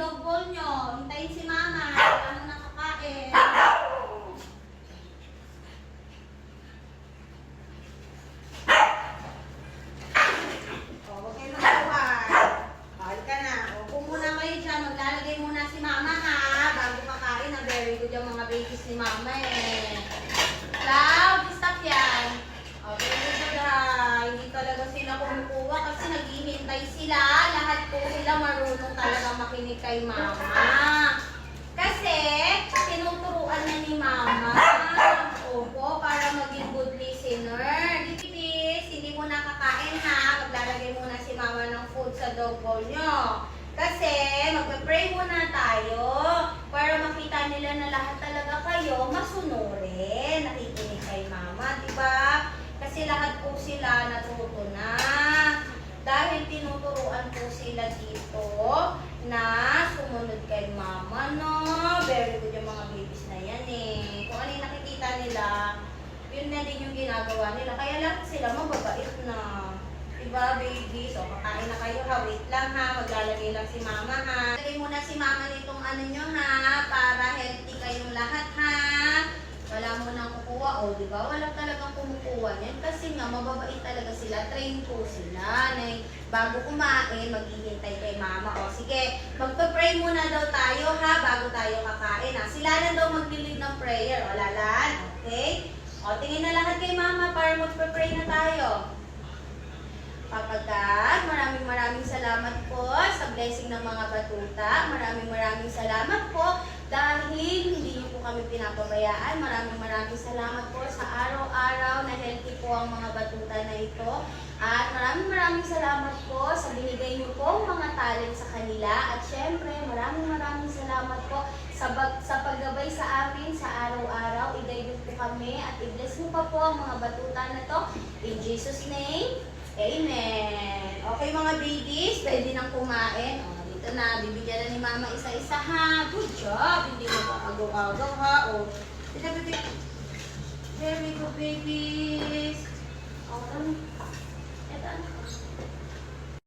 dog bowl nyo. Hintayin si mama. Wala mo nakakain. O, huwag kayo mag-away. Balik ka na. Upo muna kayo dyan. Maglalagay muna si mama ha. Bago kakain na. Very good yung mga babies ni mama eh. Cloud, stop yan. O, very good ha. Hindi talaga sila kumukuha kasi naghihintay sila. Lahat po sila marunong talaga makinig kay mama. Kasi, tinuturuan na ni mama. Opo, para maging good listener. Dipis, hindi mo nakakain ha. Maglalagay muna si mama ng food sa dog bowl nyo. Kasi, magpe-pray muna tayo. Para makita nila na lahat talaga kayo masunurin. Nakikinig kay mama, diba? Kasi lahat po sila natuto na. Dahil tinuturuan po sila dito na sumunod kay mama, no? Very good yung mga babies na yan eh. Kung ano yung nakikita nila, yun na din yung ginagawa nila. Kaya lang sila mababait na. Diba, babies? So, kakain na kayo ha. Wait lang ha. Maglalagay lang si mama ha. Lagay muna si mama nitong ano nyo ha. Para healthy kayong lahat ha. Wala mo nang kukuha. O, diba? Wala talagang kumukuha yan. Kasi nga, mababait talaga sila. Train po sila. Na bago kumain, maghihintay kay mama. O, sige. Magpa-pray muna daw tayo ha. Bago tayo kakain ha. Sila na daw mag-lead ng prayer. O, lalan. Okay? O, tingin na lahat kay mama para magpa-pray na tayo. Papa God, maraming salamat po sa blessing ng mga batuta. Maraming salamat po dahil hindi niyo po kami pinapabayaan. Maraming salamat po sa araw-araw na healthy po ang mga batuta na ito. At maraming salamat po sa binigay niyo po mga talent sa kanila. At syempre, maraming salamat po sa paggabay sa amin sa araw-araw. I-guide po kami at i-bless niyo pa po ang mga batuta na to. In Jesus' name, Amen. Okay mga babies, pwede nang kumain. O, dito na, bibigyan na ni mama isa-isa ha. Good job. Hindi mo pa agaw-agaw ha. O, very good babies. O, ito.